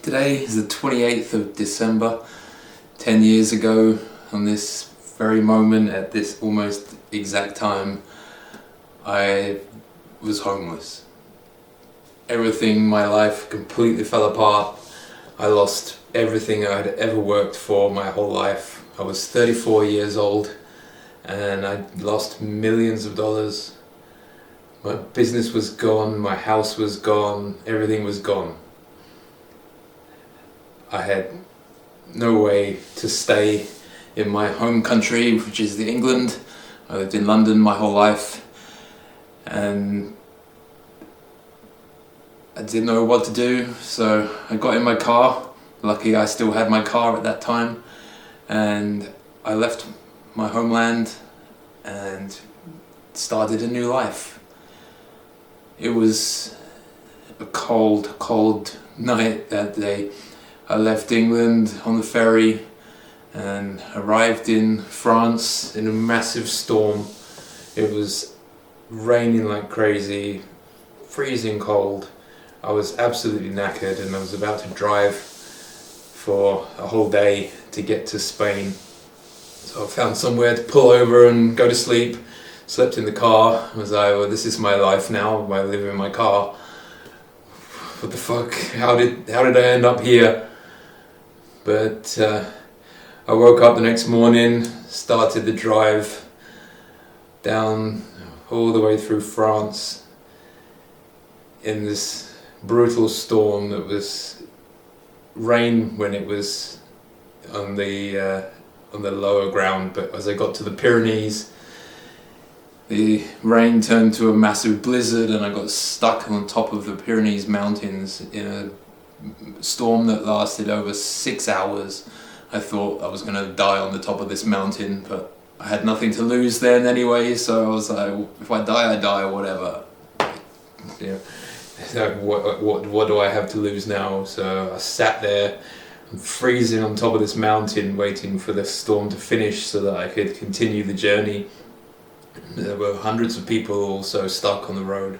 Today is the 28th of December, 10 years ago, on this very moment, at this almost exact time, I was homeless. Everything in my life completely fell apart. I lost everything I'd ever worked for my whole life. I was 34 years old and I lost millions of dollars. My business was gone, my house was gone, everything was gone. I had no way to stay in my home country, which is England. I lived in London my whole life and I didn't know what to do, so I got in my car. Lucky I still had my car at that time, and I left my homeland and started a new life. It was a cold night that day. I left England on the ferry and arrived in France in a massive storm. It was raining like crazy, freezing cold. I was absolutely knackered and I was about to drive for a whole day to get to Spain. So I found somewhere to pull over and go to sleep. Slept in the car. I was like, well, this is my life now. I live in my car. What the fuck? How did I end up here? But I woke up the next morning, started the drive down all the way through France in this brutal storm that was rain when it was on the lower ground, but as I got to the Pyrenees, the rain turned to a massive blizzard and I got stuck on top of the Pyrenees mountains in a storm that lasted over 6 hours. I thought I was going to die on the top of this mountain, but I had nothing to lose then anyway, so I was like, if I die, I die, whatever. Yeah. So what do I have to lose now? So I sat there, freezing on top of this mountain, waiting for the storm to finish so that I could continue the journey. There were hundreds of people also stuck on the road.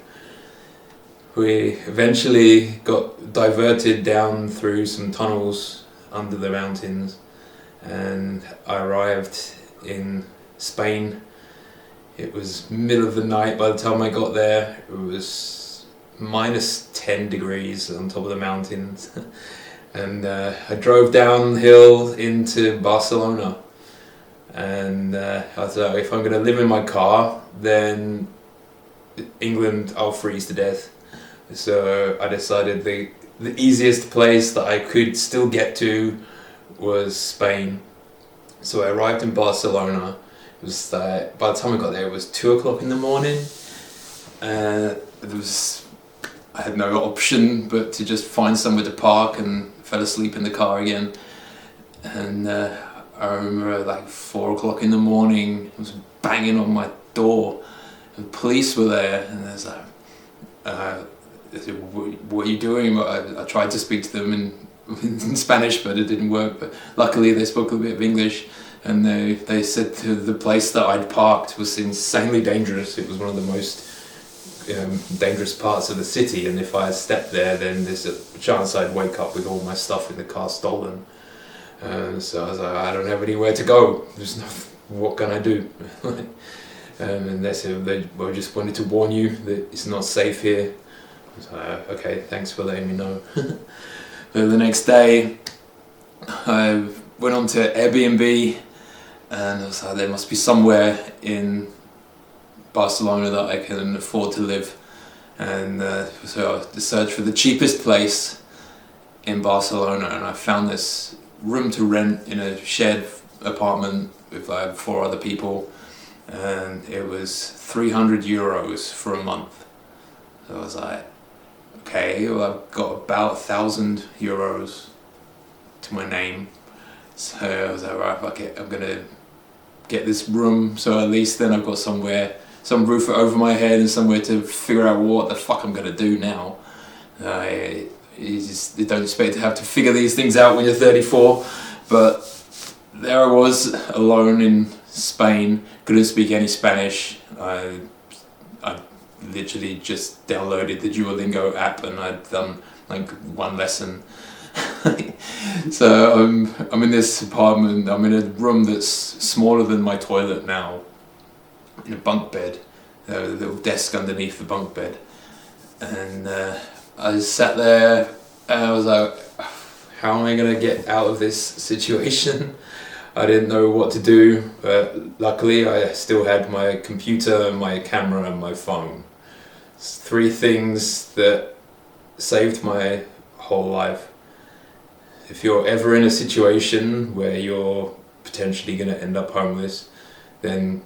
We eventually got diverted down through some tunnels under the mountains and I arrived in Spain. It was middle of the night by the time I got there. It was minus 10 degrees on top of the mountains and I drove downhill into Barcelona and I thought, if I'm going to live in my car, then England, I'll freeze to death. So I decided the easiest place that I could still get to was Spain. So I arrived in Barcelona. It was by the time I got there, it was 2 o'clock in the morning. I had no option but to just find somewhere to park and fell asleep in the car again. And I remember like 4 o'clock in the morning, it was banging on my door. The police were there and I was like, they said, what are you doing? I tried to speak to them in Spanish, but it didn't work. But luckily they spoke a bit of English and they said to the place that I'd parked was insanely dangerous. It was one of the most dangerous parts of the city, and if I had stepped there, then there's a chance I'd wake up with all my stuff in the car stolen. So I was like, I don't have anywhere to go. What can I do? And they said, we just wanted to warn you that it's not safe here. I was like, okay, thanks for letting me know. The next day, I went on to Airbnb and I was like, there must be somewhere in Barcelona that I can afford to live. And so I searched for the cheapest place in Barcelona and I found this room to rent in a shared apartment with like 4 other people, and it was 300 euros for a month. So I was like, okay, well I've got about 1,000 euros to my name. So I was like, right, fuck it, I'm gonna get this room, so at least then I've got somewhere, some roof over my head and somewhere to figure out what the fuck I'm gonna do now. You don't expect to have to figure these things out when you're 34, but there I was alone in Spain, couldn't speak any Spanish. I literally just downloaded the Duolingo app and I'd done like one lesson So I'm in this apartment. I'm in a room that's smaller than my toilet now, in a bunk bed, a little desk underneath the bunk bed, and I just sat there and I was like, how am I gonna get out of this situation? I didn't know what to do, but luckily I still had my computer, my camera and my phone. It's three things that saved my whole life. If you're ever in a situation where you're potentially going to end up homeless, then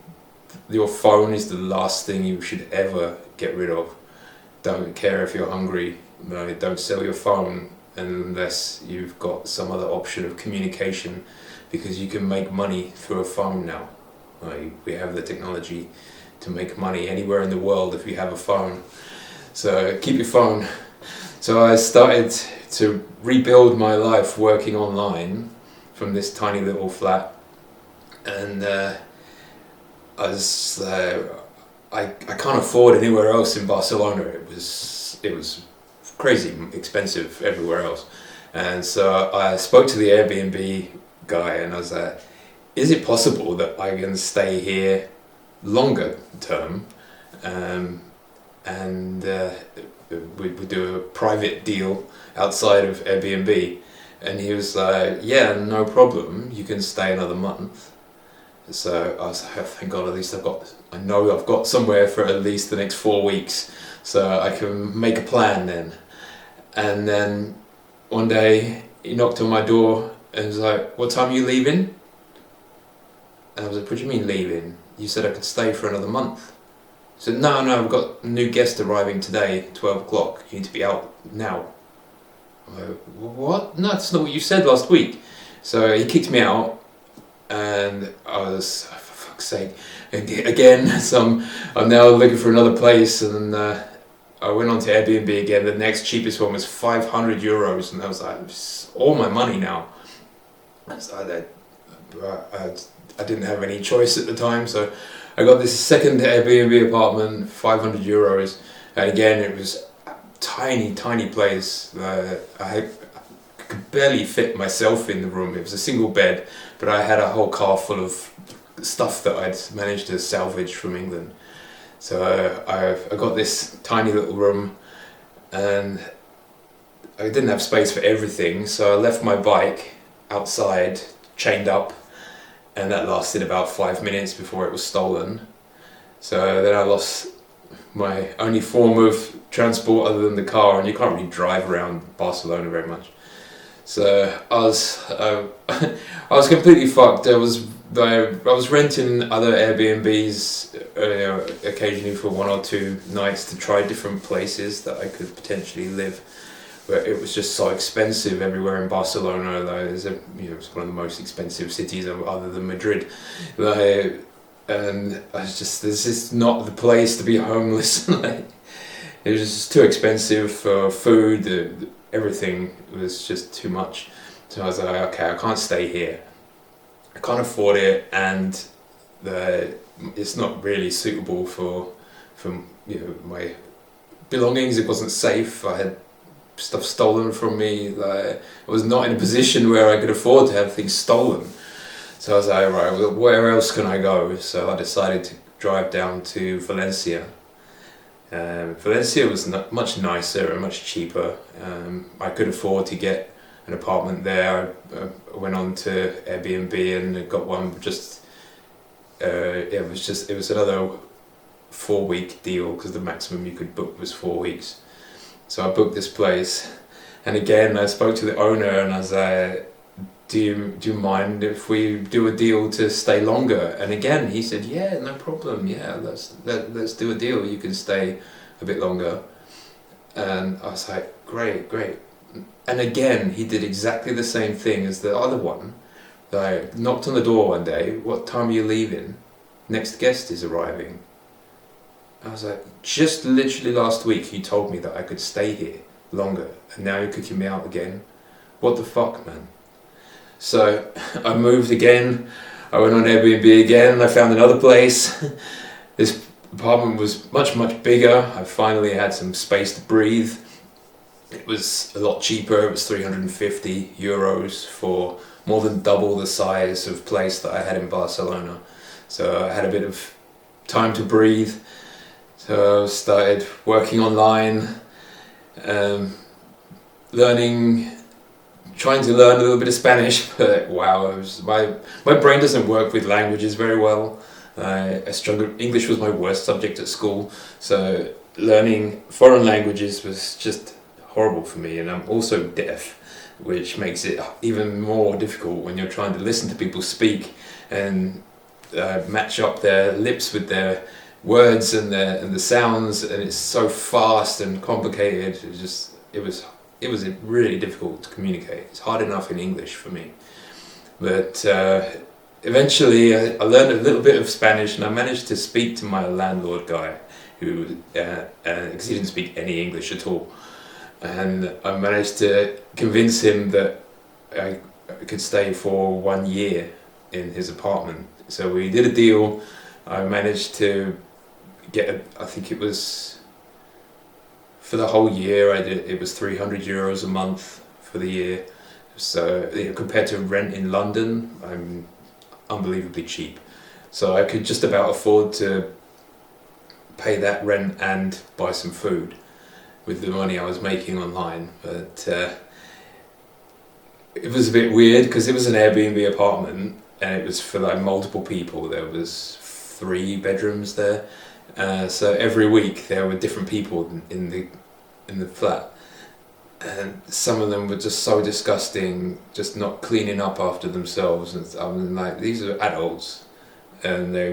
your phone is the last thing you should ever get rid of. Don't care if you're hungry, no, don't sell your phone unless you've got some other option of communication, because you can make money through a phone now. We have the technology to make money anywhere in the world if you have a phone. So keep your phone. So I started to rebuild my life working online from this tiny little flat, and I can't afford anywhere else in Barcelona. It was crazy expensive everywhere else, and so I spoke to the Airbnb guy and I was like, is it possible that I can stay here longer term, and we do a private deal outside of Airbnb? And he was like, yeah, no problem, you can stay another month. So I was like, oh, thank God, at least I know I've got somewhere for at least the next 4 weeks, so I can make a plan then. And then one day he knocked on my door and was like, what time are you leaving? And I was like, what do you mean leaving? You said I could stay for another month. He said, no, I've got a new guest arriving today, 12 o'clock, you need to be out now. I'm like, what? No, that's not what you said last week. So he kicked me out, and I was, for fuck's sake, again, I'm now looking for another place, and I went on to Airbnb again. The next cheapest one was 500 euros, and I was like, it's all my money now. I didn't have any choice at the time, so I got this second Airbnb apartment, 500 euros, and again it was a tiny place. I could barely fit myself in the room. It was a single bed, but I had a whole car full of stuff that I'd managed to salvage from England. So I got this tiny little room, and I didn't have space for everything, so I left my bike outside, chained up, and that lasted about 5 minutes before it was stolen. So then I lost my only form of transport other than the car, and you can't really drive around Barcelona very much. So I was completely fucked. I was renting other Airbnbs occasionally for 1 or 2 nights to try different places that I could potentially live. But it was just so expensive everywhere in Barcelona. It's one of the most expensive cities other than Madrid. And I was just, this is not the place to be homeless. It was just too expensive for food. Everything was just too much. So I was like, okay, I can't stay here. I can't afford it, and it's not really suitable for my belongings. It wasn't safe. I had stuff stolen from me. I was not in a position where I could afford to have things stolen. So I was like, right, well, where else can I go? So I decided to drive down to Valencia. Valencia was much nicer and much cheaper. I could afford to get an apartment there. I went on to Airbnb and got one. It was another 4-week deal, because the maximum you could book was 4 weeks. So I booked this place, and again I spoke to the owner and I was like, do you mind if we do a deal to stay longer? And again he said, yeah, no problem, yeah, let's do a deal, you can stay a bit longer. And I was like, great. And again he did exactly the same thing as the other one. I knocked on the door one day, what time are you leaving? Next guest is arriving. I was like, just literally last week you told me that I could stay here longer, and now you're kicking me out again. What the fuck, man? So I moved again. I went on Airbnb again. I found another place. This apartment was much bigger. I finally had some space to breathe. It was a lot cheaper. It was 350 euros for more than double the size of place that I had in Barcelona. So I had a bit of time to breathe. So I started working online, trying to learn a little bit of Spanish, but wow, my brain doesn't work with languages very well. I struggled. English was my worst subject at school, so learning foreign languages was just horrible for me, and I'm also deaf, which makes it even more difficult when you're trying to listen to people speak and match up their lips with their words and the sounds, and it's so fast and complicated. It was really difficult to communicate. It's hard enough in English for me, but eventually I learned a little bit of Spanish, and I managed to speak to my landlord guy, who because he didn't speak any English at all, and I managed to convince him that I could stay for 1 year in his apartment. So we did a deal. I managed to get I think it was for the whole year. It was 300 euros a month for the year. So compared to rent in London, I'm unbelievably cheap. So I could just about afford to pay that rent and buy some food with the money I was making online. But it was a bit weird because it was an Airbnb apartment, and it was for like multiple people. There was 3 bedrooms there, so every week there were different people in the flat, and some of them were just so disgusting, just not cleaning up after themselves. And I mean, like, these are adults, and they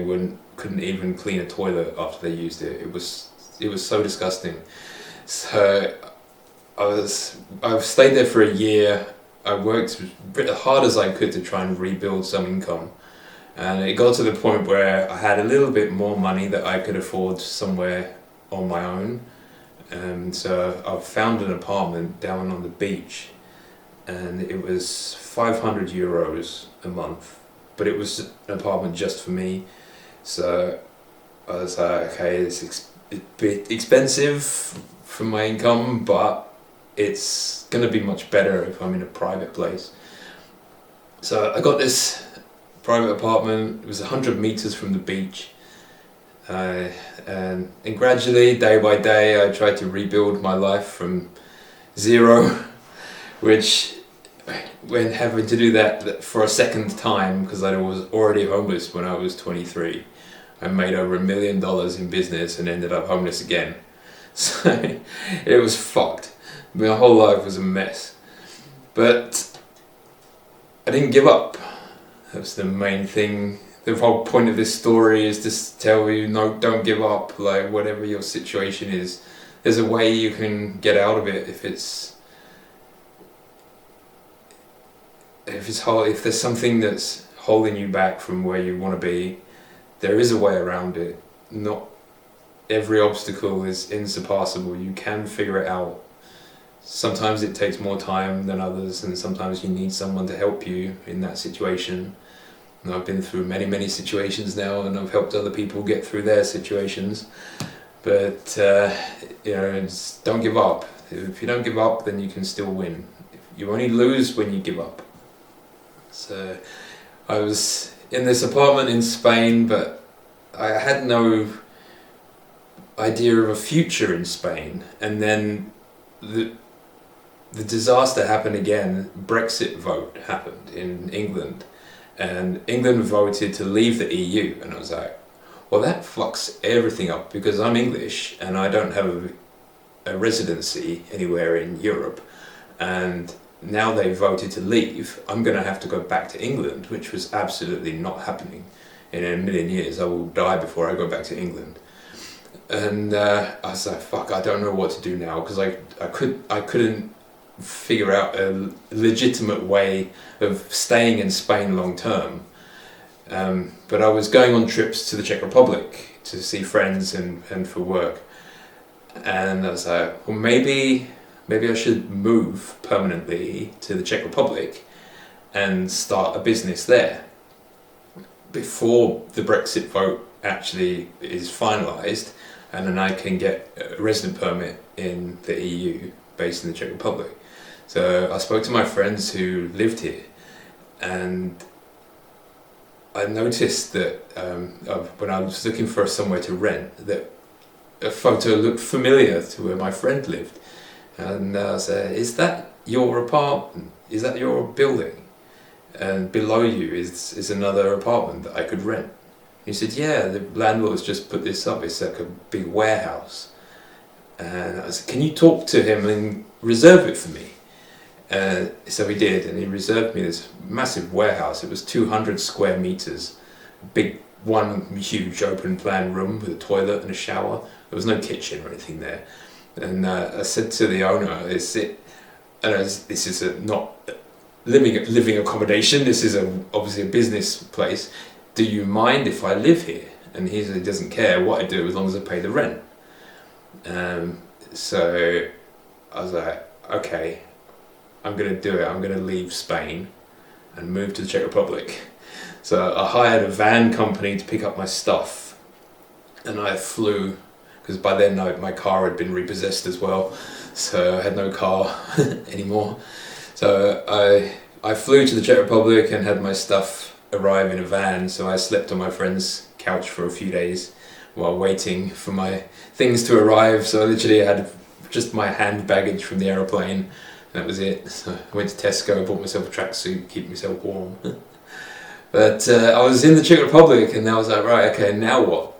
couldn't even clean a toilet after they used it. It was so disgusting. So I've stayed there for a year. I worked as hard as I could to try and rebuild some income, and it got to the point where I had a little bit more money that I could afford somewhere on my own. So I found an apartment down on the beach, and it was 500 euros a month, but it was an apartment just for me. So I was like, okay, it's a bit expensive for my income, but it's going to be much better if I'm in a private place. So I got this private apartment. It was 100 meters from the beach. And gradually, day by day, I tried to rebuild my life from zero, which, when having to do that for a second time, because I was already homeless when I was 23, I made over $1 million in business and ended up homeless again. So it was fucked. My whole life was a mess. But I didn't give up. That was the main thing. The whole point of this story is to tell you, no, don't give up. Like, whatever your situation is, there's a way you can get out of it. If it's hard, if there's something that's holding you back from where you want to be, there is a way around it. Not every obstacle is insurpassable. You can figure it out. Sometimes it takes more time than others, and sometimes you need someone to help you in that situation. And I've been through many situations now, and I've helped other people get through their situations. But just don't give up. If you don't give up, then you can still win. You only lose when you give up. So I was in this apartment in Spain, but I had no idea of a future in Spain. And then the disaster happened again. Brexit vote happened in England, and England voted to leave the EU, and I was like, well, that fucks everything up, because I'm English and I don't have a residency anywhere in Europe, and now they voted to leave. I'm going to have to go back to England, which was absolutely not happening. In a million years I will die before I go back to England. And I was like, fuck, I don't know what to do now, because I couldn't figure out a legitimate way of staying in Spain long term. But I was going on trips to the Czech Republic to see friends and for work. And I was like, well, maybe I should move permanently to the Czech Republic and start a business there before the Brexit vote actually is finalised, and then I can get a resident permit in the EU based in the Czech Republic. So I spoke to my friends who lived here, and I noticed that when I was looking for somewhere to rent, that a photo looked familiar to where my friend lived. And I said, "Is that your apartment? Is that your building? And below you is another apartment that I could rent?" He said, "Yeah, the landlord's just put this up. It's like a big warehouse." And I said, "Can you talk to him and reserve it for me?" So he did, and he reserved me this massive warehouse. It was 200 square meters, big, one huge open plan room with a toilet and a shower. There was no kitchen or anything there. And I said to the owner, "This is not living accommodation. This is obviously a business place. Do you mind if I live here?" And he said he doesn't care what I do as long as I pay the rent. So I was like, okay, I'm going to do it. I'm going to leave Spain and move to the Czech Republic. So I hired a van company to pick up my stuff, and I flew, because by then my car had been repossessed as well, so I had no car anymore. So I flew to the Czech Republic and had my stuff arrive in a van. So I slept on my friend's couch for a few days while waiting for my things to arrive. So I literally had just my hand baggage from the aeroplane. That was it. So I went to Tesco, bought myself a tracksuit, keep myself warm. But I was in the Czech Republic, and I was like, right, okay, now what?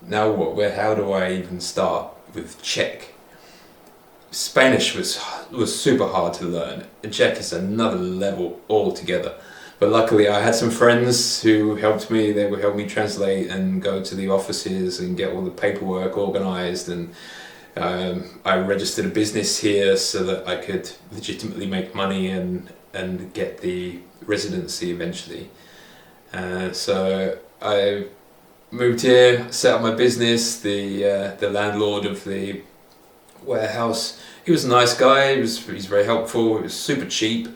Now what? How do I even start with Czech? Spanish was super hard to learn. Czech is another level altogether. But luckily I had some friends who helped me. They would help me translate and go to the offices and get all the paperwork organised, and I registered a business here so that I could legitimately make money and get the residency eventually. So I moved here, set up my business. The landlord of the warehouse, he was a nice guy. He's very helpful. It was super cheap.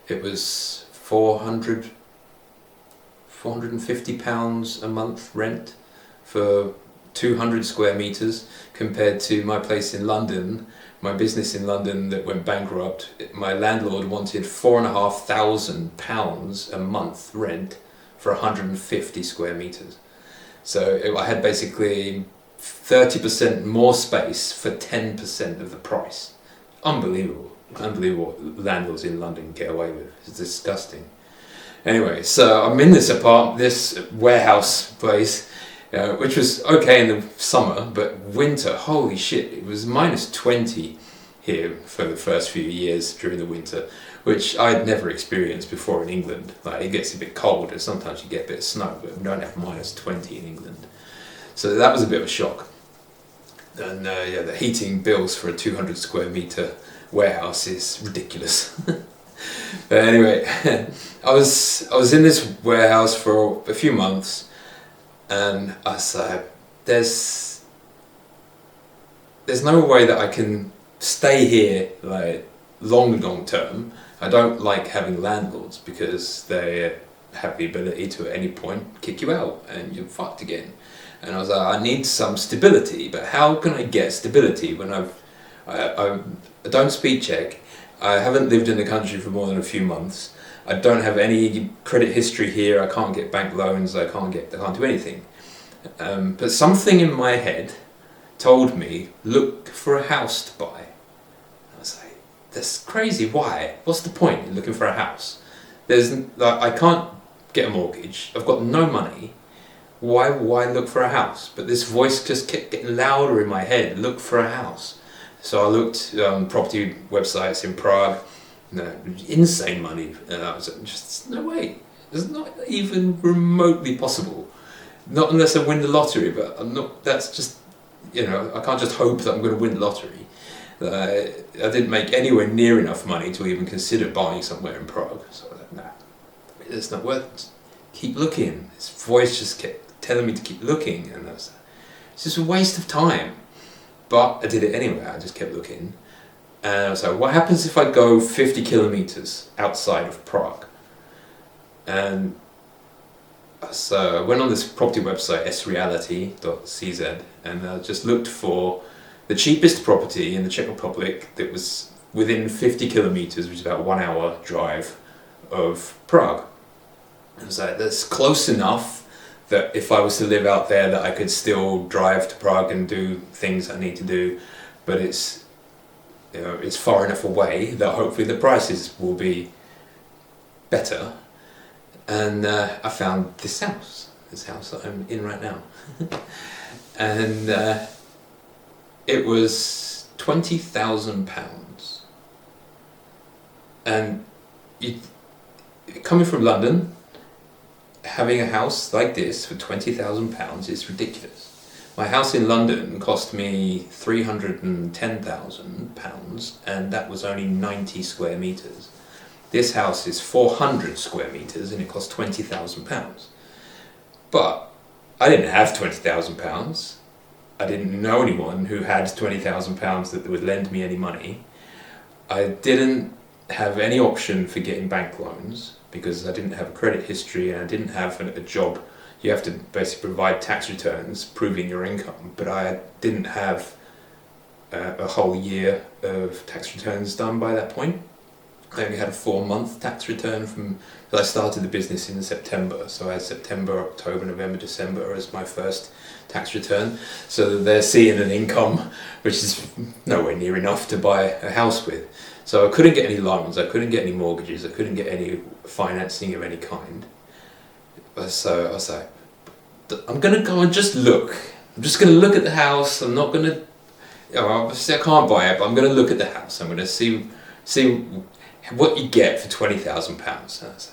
It was £450 a month rent for 200 square meters, compared to my place in London, my business in London that went bankrupt. My landlord wanted £4,500 a month rent for 150 square meters. So I had basically 30% more space for 10% of the price. Unbelievable what landlords in London get away with. It's disgusting. Anyway, so I'm in this warehouse place, which was okay in the summer, but winter, holy shit, it was -20 here for the first few years during the winter, which I'd never experienced before in England. Like, it gets a bit cold and sometimes you get a bit of snow, but we don't have -20 in England. So that was a bit of a shock. And the heating bills for a 200 square meter warehouse is ridiculous. But anyway, I was in this warehouse for a few months, and I said, there's no way that I can stay here like long term. I don't like having landlords because they have the ability to at any point kick you out and you're fucked again. And I was like, I need some stability, but how can I get stability when I don't speak Czech, I haven't lived in the country for more than a few months, I don't have any credit history here, I can't get bank loans, I can't do anything. But something in my head told me, look for a house to buy. I was like, that's crazy, why? What's the point in looking for a house? I can't get a mortgage, I've got no money. Why look for a house? But this voice just kept getting louder in my head, look for a house. So I looked on property websites in Prague, insane money, and I was like, just no way, it's not even remotely possible. Not unless I win the lottery, but that's just, I can't just hope that I'm going to win the lottery. I didn't make anywhere near enough money to even consider buying somewhere in Prague. So I was like, nah, it's not worth it. Keep looking. This voice just kept telling me to keep looking, and I was like, it's just a waste of time. But I did it anyway, I just kept looking. And I was like, what happens if I go 50 kilometers outside of Prague? And so I went on this property website, sreality.cz, and I just looked for the cheapest property in the Czech Republic that was within 50 kilometers, which is about 1 hour drive of Prague. I was like, that's close enough that if I was to live out there, that I could still drive to Prague and do things I need to do, but it's, you know, it's far enough away that hopefully the prices will be better. And I found this house that I'm in right now. And it was £20,000. And coming from London, having a house like this for £20,000 is ridiculous. My house in London cost me £310,000, and that was only 90 square metres. This house is 400 square metres and it cost £20,000. But I didn't have £20,000. I didn't know anyone who had £20,000 that would lend me any money. I didn't have any option for getting bank loans because I didn't have a credit history and I didn't have a job. You have to basically provide tax returns proving your income, but I didn't have a whole year of tax returns done by that point. I only had a 4-month tax return from, I started the business in September, so I had September, October, November, December as my first tax return. So they're seeing an income which is nowhere near enough to buy a house with. So I couldn't get any loans, I couldn't get any mortgages, I couldn't get any financing of any kind. So I was like, I'm going to go and just look. I'm just going to look at the house. I'm not going to, you know, obviously I can't buy it, but I'm going to look at the house. I'm going to see what you get for £20,000.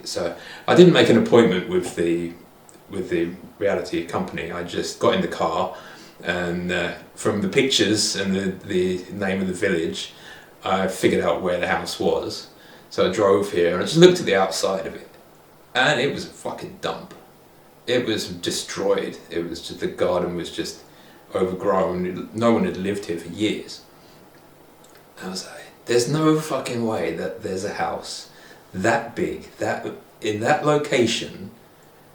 So I didn't make an appointment with the reality company. I just got in the car, and from the pictures and the name of the village, I figured out where the house was. So I drove here and I just looked at the outside of it, and it was a fucking dump. It was destroyed. It was just, the garden was just overgrown. No one had lived here for years. I was like, there's no fucking way that there's a house that big, that in that location,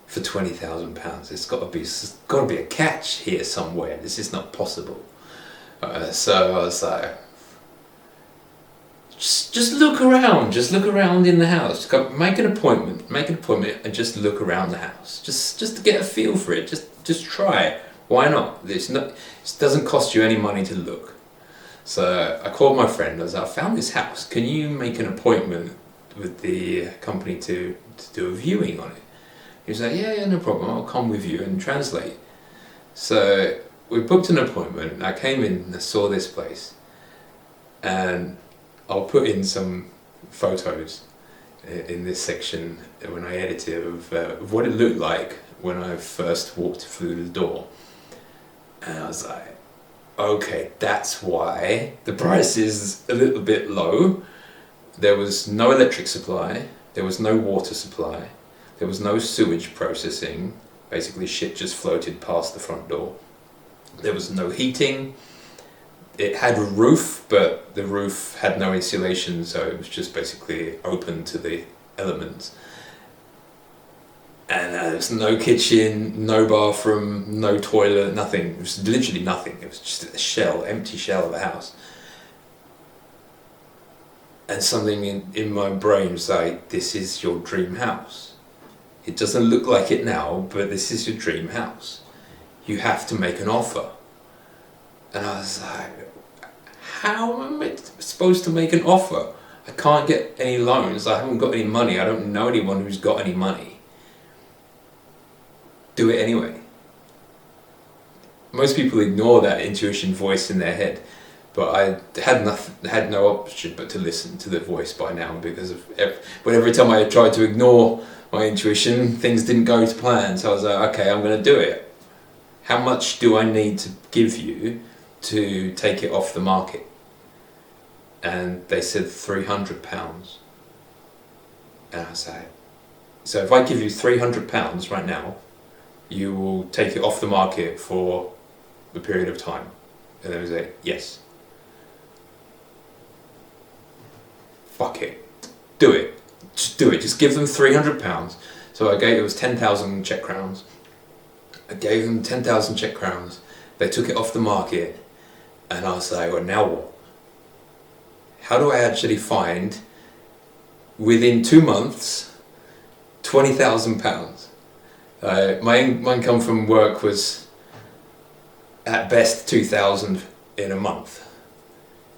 for £20,000. It's got to be a catch here somewhere. This is not possible. So I was like, just look around. Just look around in the house. Make an appointment, and just look around the house. Just to get a feel for it. Just try it. Why not? It doesn't cost you any money to look. So I called my friend. I was like, I found this house. Can you make an appointment with the company to do a viewing on it? He was like, yeah, no problem. I'll come with you and translate. So we booked an appointment. And I came in and I saw this place. And I'll put in some photos in this section when I edit it of what it looked like when I first walked through the door. And I was like, okay, that's why the price is a little bit low. There was no electric supply, there was no water supply, there was no sewage processing. Basically shit just floated past the front door. There was no heating. It had a roof, but the roof had no insulation, so it was just basically open to the elements. And there was no kitchen, no bathroom, no toilet, nothing. It was literally nothing. It was just a shell, empty shell of a house. And something in my brain was like, this is your dream house. It doesn't look like it now, but this is your dream house. You have to make an offer. And I was like, how am I supposed to make an offer? I can't get any loans, I haven't got any money, I don't know anyone who's got any money. Do it anyway. Most people ignore that intuition voice in their head, but I had no option but to listen to the voice by now, because every time I tried to ignore my intuition, things didn't go to plan. So I was like, okay, I'm going to do it. How much do I need to give you to take it off the market? And they said £300. And I was like, so if I give you £300 right now, you will take it off the market for a period of time? And they was like, yes. Fuck it. Do it. Just do it. Just give them £300. So it was 10,000 Czech crowns. I gave them 10,000 Czech crowns. They took it off the market, And I was like, well, now what? How do I actually find, within 2 months, £20,000? My income from work was at best 2,000 in a month.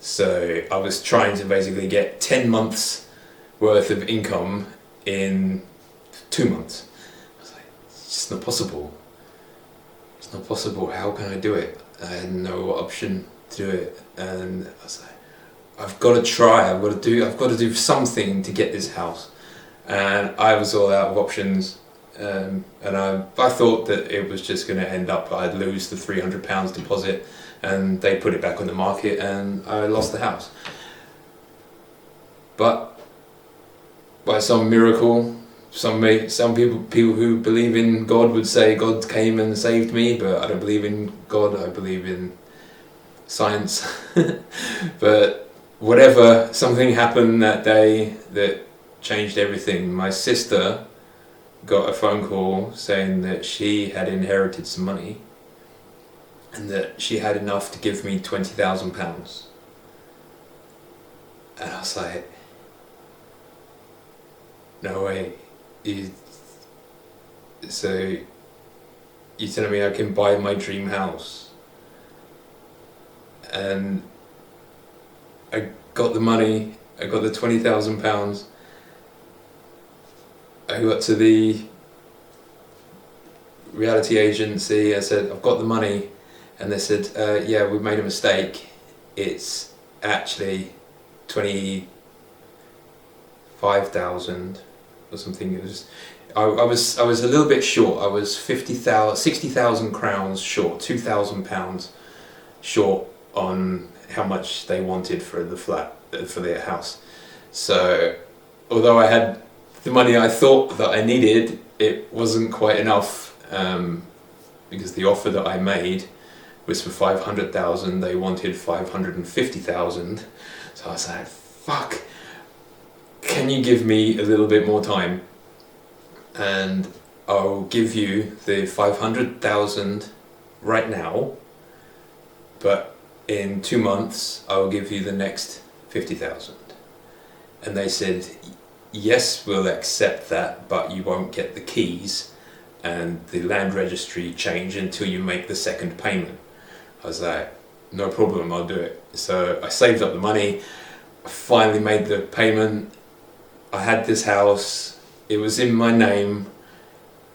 So I was trying to basically get 10 months worth of income in 2 months. I was like, it's just not possible. It's not possible. How can I do it? I had no option to do it, and I was like, I've got to try. I've got to do something to get this house. And I was all out of options, and I thought that it was just going to end up I'd lose the £300 deposit, and they put it back on the market, and I lost the house. But by some miracle, some people who believe in God would say God came and saved me, but I don't believe in God. I believe in science. But whatever, something happened that day that changed everything. My sister got a phone call saying that she had inherited some money and that she had enough to give me £20,000. And I was like, no way. So you're telling me I can buy my dream house? And I got the money, I got the £20,000. I got to the reality agency, I said, I've got the money, and they said, yeah, we made a mistake. It's actually 25,000 or something. It was, I was a little bit short. I was 60,000 crowns short, £2,000 short on how much they wanted for the flat, for their house. So although I had the money I thought that I needed, it wasn't quite enough, because the offer that I made was for 500,000. They wanted 550,000. So I was like, fuck, can you give me a little bit more time, and I'll give you the 500,000 right now, but in 2 months I'll give you the next 50,000. And they said, yes, we'll accept that, but you won't get the keys and the land registry change until you make the second payment. I was like, no problem, I'll do it. So I saved up the money, I finally made the payment. I had this house, it was in my name,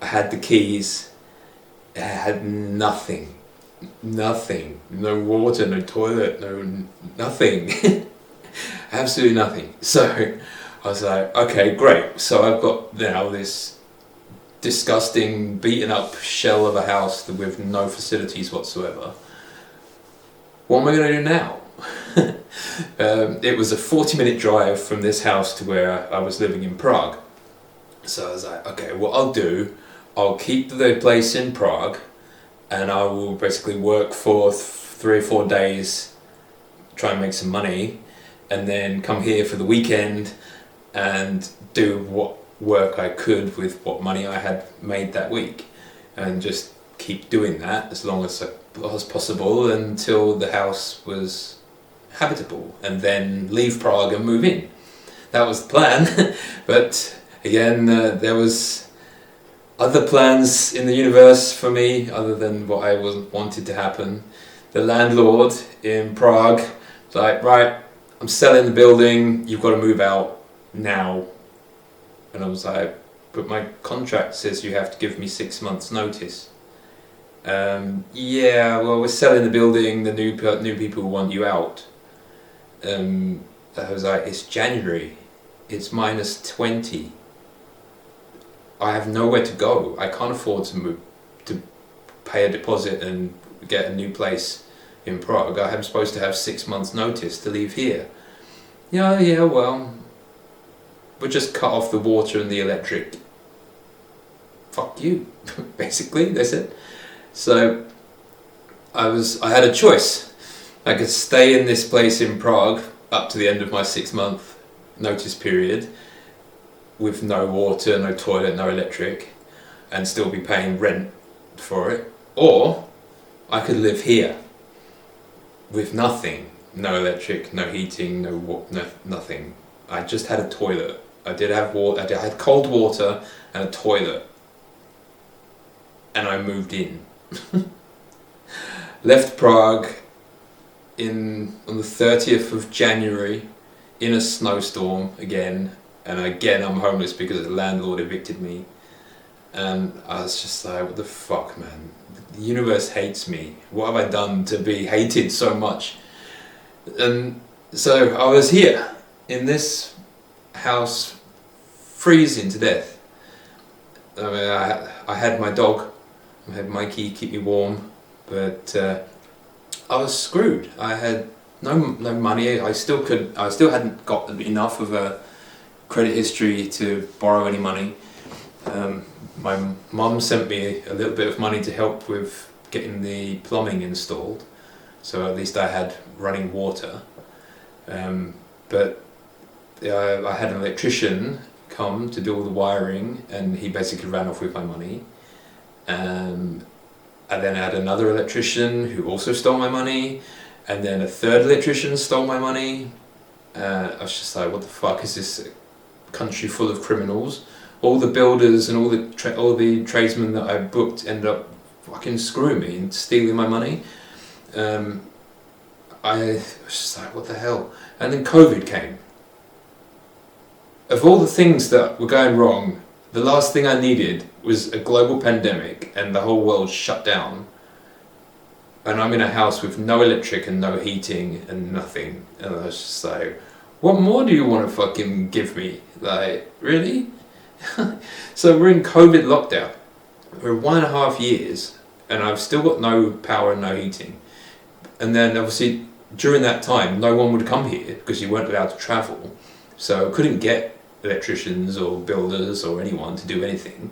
I had the keys, I had nothing, no water, no toilet, nothing, absolutely nothing. So I was like, okay, great, so I've got now this disgusting, beaten up shell of a house with no facilities whatsoever. What am I going to do now? It was a 40-minute drive from this house to where I was living in Prague. So I was like, okay, what I'll do, I'll keep the place in Prague, and I will basically work for 3 or 4 days, try and make some money, and then come here for the weekend and do what work I could with what money I had made that week, and just keep doing that as long as possible until the house was habitable, and then leave Prague and move in. That was the plan. But again, there was other plans in the universe for me other than what I wanted to happen. The landlord in Prague was like, right, I'm selling the building, you've got to move out now. And I was like, but my contract says you have to give me 6 months notice. Yeah, well, we're selling the building, the new people want you out. I was like, it's January, it's -20. I have nowhere to go. I can't afford to pay a deposit and get a new place in Prague. I'm supposed to have 6 months notice to leave here. Yeah, well, we'll just cut off the water and the electric. Fuck you, basically, they said. So I had a choice. I could stay in this place in Prague up to the end of my 6-month notice period with no water, no toilet, no electric, and still be paying rent for it, or I could live here. with nothing, no electric, no heating, no nothing. I just had a toilet. I did have water. I had cold water and a toilet, and I moved in. Left Prague on the 30th of January in a snowstorm again, and again I'm homeless because the landlord evicted me. And I was just like, what the fuck, man? The universe hates me. What have I done to be hated so much? And so I was here in this house, freezing to death. I mean, I had my dog, I had Mikey keep me warm, but I was screwed. I had no money. I still hadn't got enough of a credit history to borrow any money. My mum sent me a little bit of money to help with getting the plumbing installed, so at least I had running water. But I had an electrician come to do all the wiring, and he basically ran off with my money. And then I had another electrician who also stole my money, and then a third electrician stole my money. I was just like, what the fuck is this country full of criminals? All the builders and all the tradesmen that I booked ended up fucking screwing me and stealing my money. I was just like, what the hell? And then COVID came. Of all the things that were going wrong, the last thing I needed was a global pandemic and the whole world shut down. And I'm in a house with no electric and no heating and nothing. And I was just like, what more do you want to fucking give me? Like, really? So we're in COVID lockdown. We're 1.5 years and I've still got no power and no heating. And then obviously during that time no one would come here because you weren't allowed to travel. So I couldn't get electricians or builders or anyone to do anything.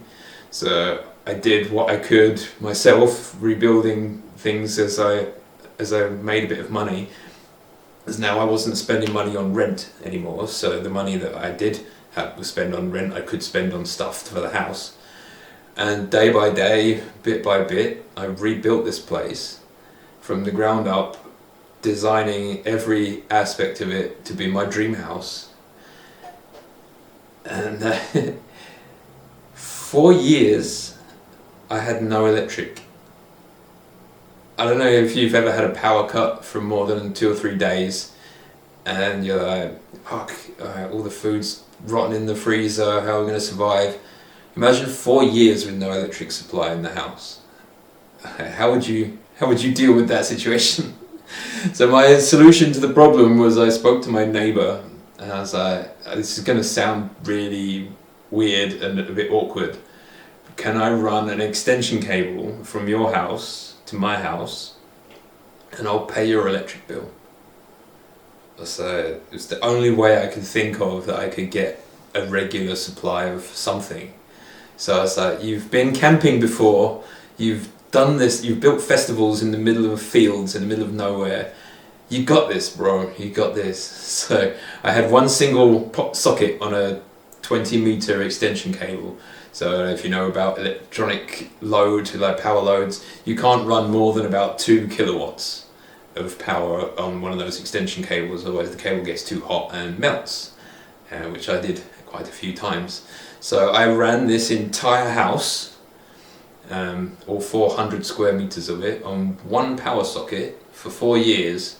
So I did what I could myself, rebuilding things as I made a bit of money. As now I wasn't spending money on rent anymore, so the money that I did have to spend on rent I could spend on stuff for the house. And day by day, bit by bit, I rebuilt this place from the ground up, designing every aspect of it to be my dream house. And 4 years I had no electric. I don't know if you've ever had a power cut for more than 2 or 3 days and you're like, fuck, all the food's rotten in the freezer, how are we going to survive? Imagine 4 years with no electric supply in the house. How would you deal with that situation? So my solution to the problem was I spoke to my neighbour and I was like, this is going to sound really weird and a bit awkward. Can I run an extension cable from your house to my house and I'll pay your electric bill? So it was the only way I could think of that I could get a regular supply of something. So I was like, you've been camping before, you've done this, you've built festivals in the middle of fields, in the middle of nowhere. You got this, bro, you got this. So I had one single pop socket on a 20-meter extension cable. So if you know about electronic load, like power loads, you can't run more than about 2 kilowatts of power on one of those extension cables, otherwise the cable gets too hot and melts, which I did quite a few times. So I ran this entire house, all 400 square meters of it, on one power socket for 4 years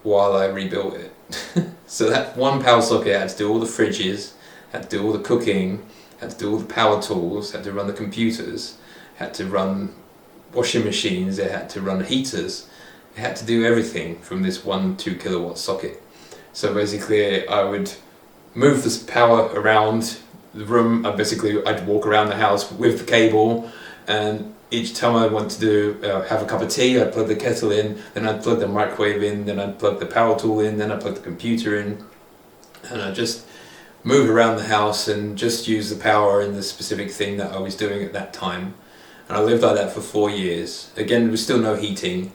while I rebuilt it. So that one power socket had to do all the fridges, had to do all the cooking, had to do all the power tools, had to run the computers, had to run washing machines, it had to run heaters, it had to do everything from this one 2 kilowatt socket. So basically I would move this power around the room. I'd walk around the house with the cable, and each time I want to do have a cup of tea, I'd plug the kettle in, then I'd plug the microwave in, then I'd plug the power tool in, then I'd plug the computer in, and I'd just move around the house and just use the power in the specific thing that I was doing at that time. And I lived like that for 4 years. Again, there was still no heating,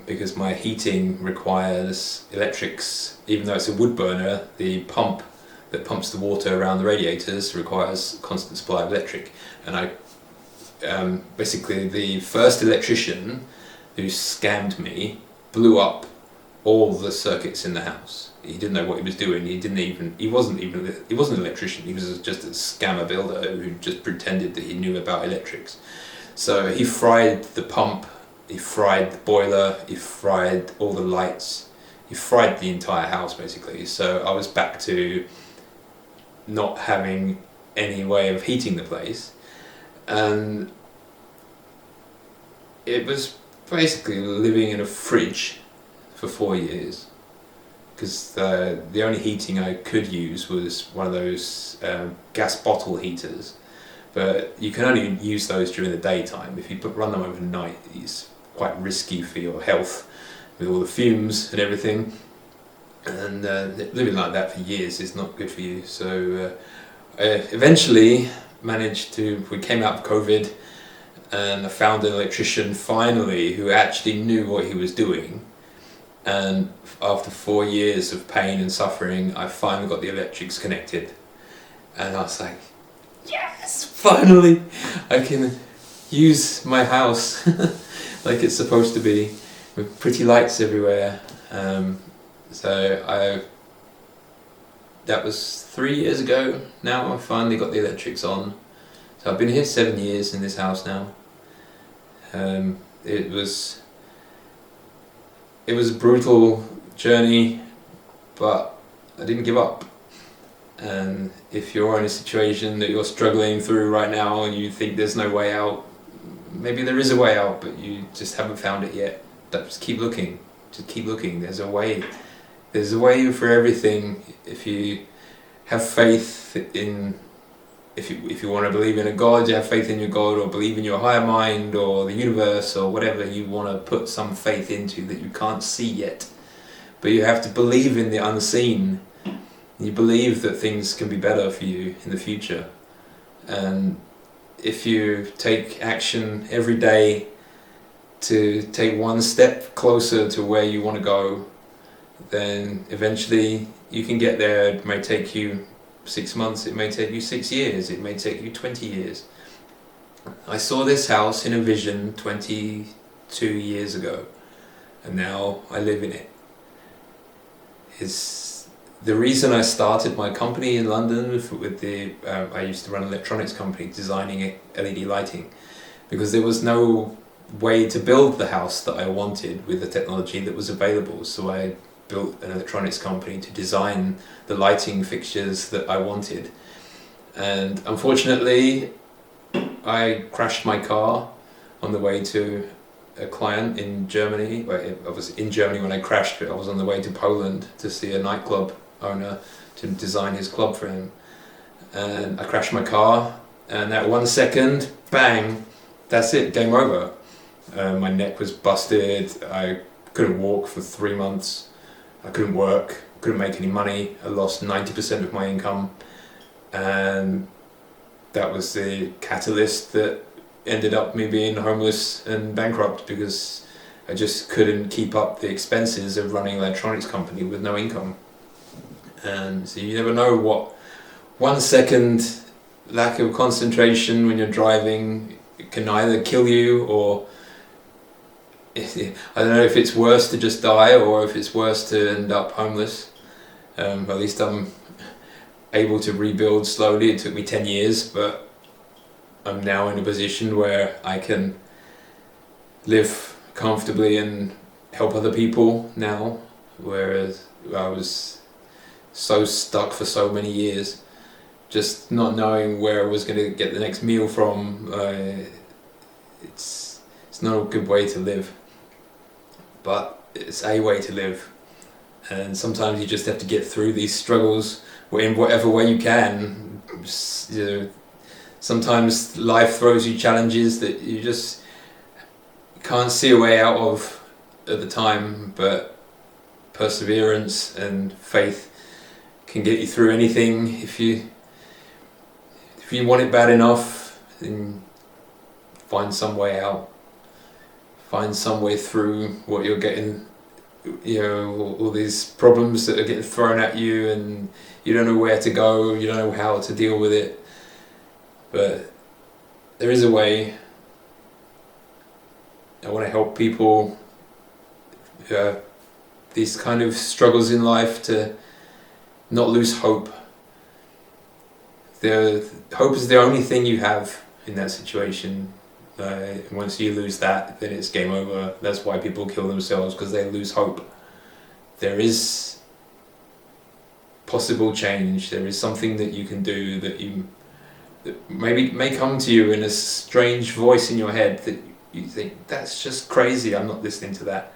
because my heating requires electrics. Even though it's a wood burner, the pump that pumps the water around the radiators requires constant supply of electric. And I basically, the first electrician who scammed me, blew up all the circuits in the house. He didn't know what he was doing. He wasn't an electrician. He was just a scammer builder who just pretended that he knew about electrics. So he fried the pump, he fried the boiler, he fried all the lights, he fried the entire house basically. So I was back to not having any way of heating the place, and it was basically living in a fridge for 4 years, because the only heating I could use was one of those gas bottle heaters, but you can only use those during the daytime. If you run them overnight, it's quite risky for your health with all the fumes and everything, and living like that for years is not good for you. So eventually we came out of COVID, and I found an electrician finally who actually knew what he was doing. And after 4 years of pain and suffering, I finally got the electrics connected. And I was like, yes, finally I can use my house like it's supposed to be, with pretty lights everywhere. That was 3 years ago now. I finally got the electrics on. So I've been here 7 years in this house now. It was a brutal journey, but I didn't give up. And if you're in a situation that you're struggling through right now and you think there's no way out, maybe there is a way out, but you just haven't found it yet. Just keep looking. Just keep looking. There's a way. There's a way for everything. If you have faith in, if you want to believe in a God, you have faith in your God, or believe in your higher mind or the universe or whatever you want to put some faith into that you can't see yet. But you have to believe in the unseen. You believe that things can be better for you in the future. And if you take action every day to take one step closer to where you want to go, then eventually you can get there. It may take you 6 months, it may take you 6 years, it may take you 20 years. I saw this house in a vision 22 years ago, and now I live in it. It's the reason I started my company in London I used to run an electronics company designing LED lighting, because there was no way to build the house that I wanted with the technology that was available. So I built an electronics company to design the lighting fixtures that I wanted. And unfortunately, I crashed my car on the way to a client in Germany. Well, I was in Germany when I crashed, but I was on the way to Poland to see a nightclub owner to design his club for him. And I crashed my car, and that 1 second, bang, that's it, game over. My neck was busted, I couldn't walk for 3 months, I couldn't work, couldn't make any money, I lost 90% of my income, and that was the catalyst that ended up me being homeless and bankrupt, because I just couldn't keep up the expenses of running an electronics company with no income. And so you never know what 1 second lack of concentration when you're driving can either kill you, or I don't know if it's worse to just die or if it's worse to end up homeless. At least I'm able to rebuild slowly. It took me 10 years, but I'm now in a position where I can live comfortably and help other people now, whereas I was so stuck for so many years, just not knowing where I was going to get the next meal from. It's not a good way to live, but it's a way to live. And sometimes you just have to get through these struggles in whatever way you can. You know, sometimes life throws you challenges that you just can't see a way out of at the time, but perseverance and faith can get you through anything. If you want it bad enough, then find some way out. Find some way through what you're getting, you know, all these problems that are getting thrown at you, and you don't know where to go, you don't know how to deal with it. But there is a way, I want to help people who have these kind of struggles in life to not lose hope. Hope is the only thing you have in that situation. Once you lose that, then it's game over. That's why people kill themselves, because they lose hope. There is possible change. There is something that you can do that maybe may come to you in a strange voice in your head that you think, that's just crazy, I'm not listening to that.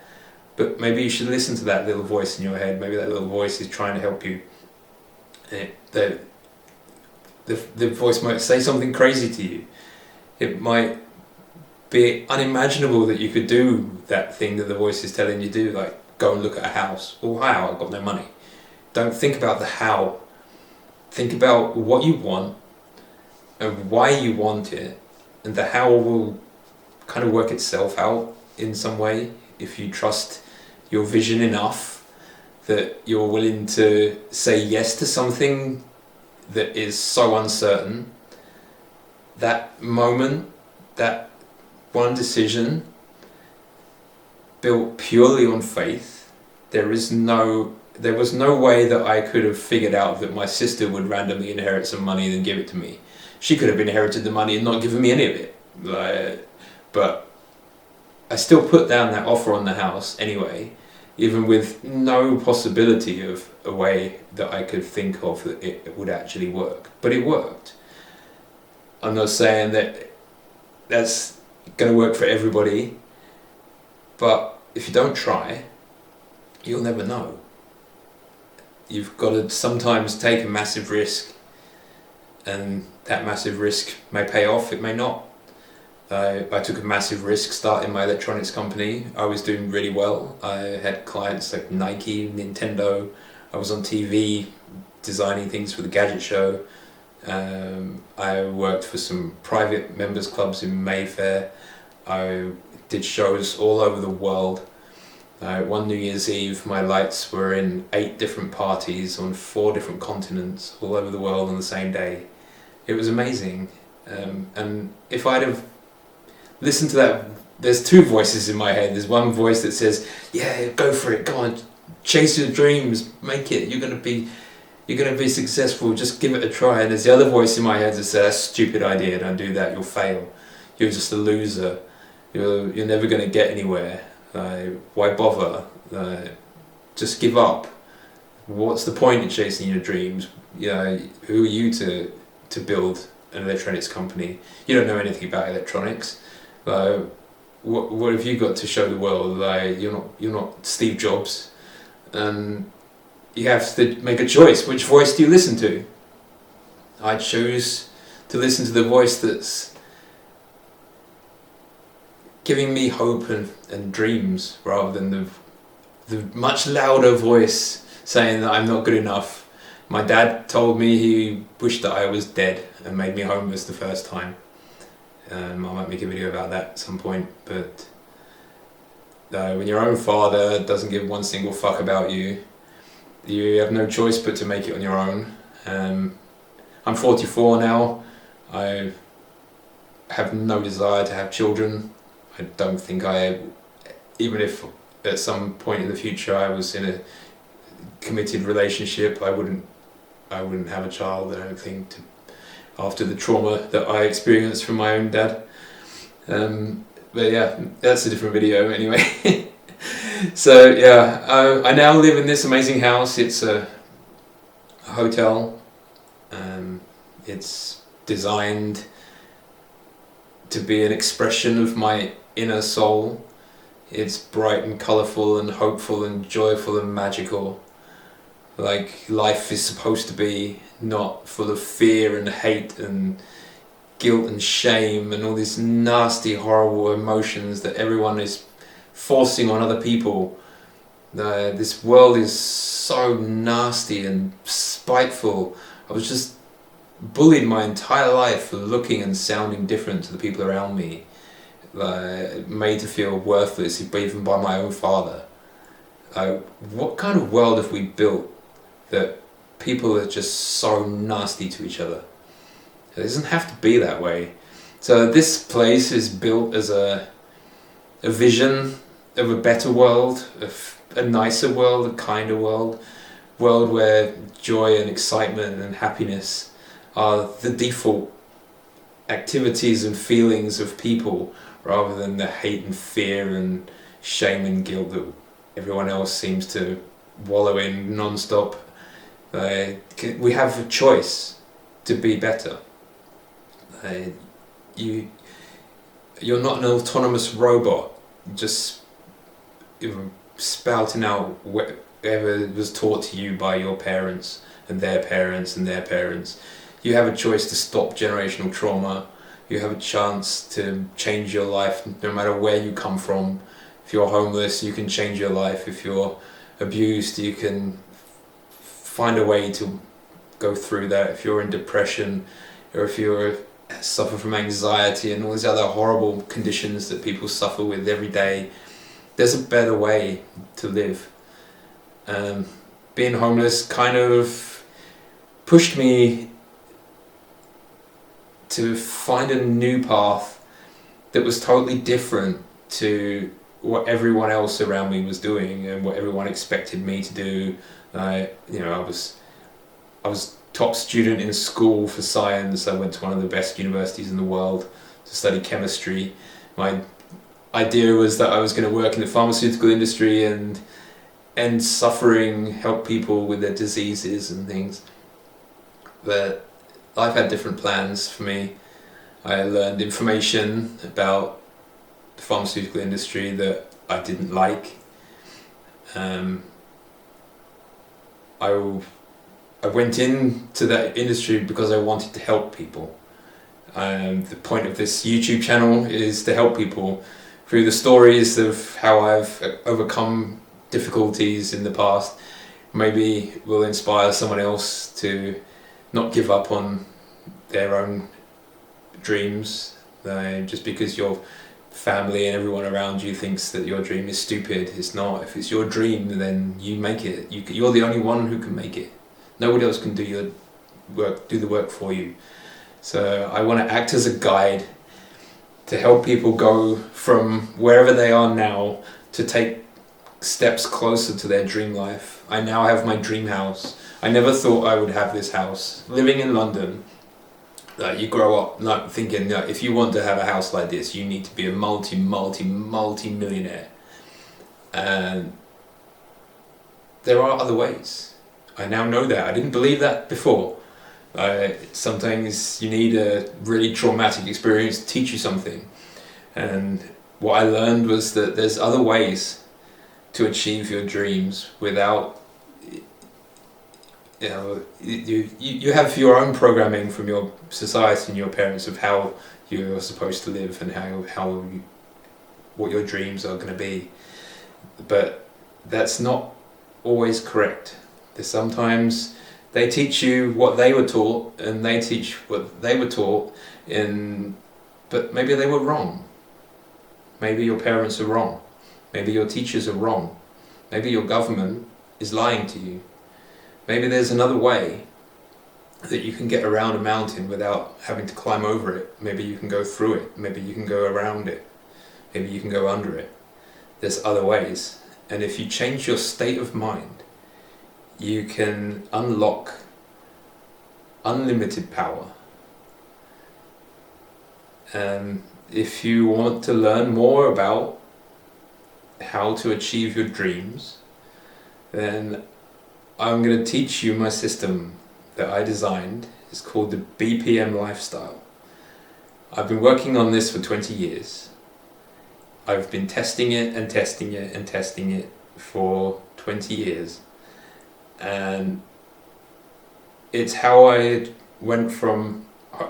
But maybe you should listen to that little voice in your head. Maybe that little voice is trying to help you. The voice might say something crazy to you. It might be unimaginable that you could do that thing that the voice is telling you to do, like go and look at a house. Well, how? I've got no money. Don't think about the how. Think about what you want and why you want it, and the how will kind of work itself out in some way if you trust your vision enough that you're willing to say yes to something that is so uncertain. That moment, that one decision built purely on faith. There was no way that I could have figured out that my sister would randomly inherit some money and then give it to me. She could have inherited the money and not given me any of it. But I still put down that offer on the house anyway, even with no possibility of a way that I could think of that it would actually work. But it worked. I'm not saying that that's going to work for everybody, but if you don't try, you'll never know. You've got to sometimes take a massive risk, and that massive risk may pay off, it may not. I took a massive risk starting my electronics company. I was doing really well. I had clients like Nike, Nintendo. I was on TV designing things for the Gadget Show. I worked for some private members clubs in Mayfair. I did shows all over the world. One New Year's Eve, my lights were in 8 different parties on 4 different continents all over the world on the same day. It was amazing. And if I'd have listened to that, there's 2 voices in my head. There's one voice that says, yeah, go for it, go on, chase your dreams, make it, you're gonna be successful, just give it a try. And there's the other voice in my head that says, that's a stupid idea, don't do that, you'll fail, you're just a loser, you're never gonna get anywhere, why bother, just give up, what's the point in chasing your dreams? Who are you to build an electronics company? You don't know anything about electronics. What have you got to show the world? You're not Steve Jobs, and you have to make a choice. Which voice do you listen to? I choose to listen to the voice that's giving me hope and dreams, rather than the much louder voice saying that I'm not good enough. My dad told me he wished that I was dead and made me homeless the first time. I might make a video about that at some point, but when your own father doesn't give one single fuck about you, you have no choice but to make it on your own. I'm 44 now. I have no desire to have children. I don't think even if at some point in the future I was in a committed relationship, I wouldn't have a child, I don't think, after the trauma that I experienced from my own dad. But yeah, that's a different video anyway. So yeah, I now live in this amazing house. It's a hotel. It's designed to be an expression of my inner soul. It's bright and colourful and hopeful and joyful and magical. Like life is supposed to be, not full of fear and hate and guilt and shame and all these nasty, horrible emotions that everyone is forcing on other people. This world is so nasty and spiteful. I was just bullied my entire life for looking and sounding different to the people around me. Made to feel worthless even by my own father. What kind of world have we built that people are just so nasty to each other? It doesn't have to be that way. So this place is built as a a vision of a better world, of a nicer world, a kinder world where joy and excitement and happiness are the default activities and feelings of people, rather than the hate and fear and shame and guilt that everyone else seems to wallow in non-stop. We have a choice to be better. You're not an autonomous robot just spouting out whatever was taught to you by your parents and their parents and their parents. You have a choice to stop generational trauma. You have a chance to change your life no matter where you come from. If you're homeless, you can change your life. If you're abused, you can find a way to go through that. If you're in depression, or if you suffer from anxiety and all these other horrible conditions that people suffer with every day, there's a better way to live. Being homeless kind of pushed me to find a new path that was totally different to what everyone else around me was doing and what everyone expected me to do. I was top student in school for science. I went to one of the best universities in the world to study chemistry. My idea was that I was going to work in the pharmaceutical industry and end suffering, help people with their diseases and things. But life had different plans for me. I learned information about the pharmaceutical industry that I didn't like. I went into that industry because I wanted to help people. The point of this YouTube channel is to help people through the stories of how I've overcome difficulties in the past. Maybe will inspire someone else to not give up on their own dreams. Just because your family and everyone around you thinks that your dream is stupid, it's not. If it's your dream, then you make it. You're the only one who can make it. Nobody else can do the work for you. So I want to act as a guide to help people go from wherever they are now to take steps closer to their dream life. I now have my dream house. I never thought I would have this house. Living in London, you grow up not thinking that if you want to have a house like this, you need to be a multi-millionaire. And there are other ways. I now know that. I didn't believe that before. Sometimes you need a really traumatic experience to teach you something. And what I learned was that there's other ways to achieve your dreams without, you have your own programming from your society and your parents of how you're supposed to live and what your dreams are going to be. But that's not always correct. Sometimes they teach you what they were taught and they teach what they were taught, but maybe they were wrong. Maybe your parents are wrong. Maybe your teachers are wrong. Maybe your government is lying to you. Maybe there's another way that you can get around a mountain without having to climb over it. Maybe you can go through it. Maybe you can go around it. Maybe you can go under it. There's other ways. And if you change your state of mind, you can unlock unlimited power. If you want to learn more about how to achieve your dreams, then I'm going to teach you my system that I designed. It's called the BPM lifestyle. I've been working on this for 20 years. I've been testing it and testing it and testing it for 20 years. And it's how I went from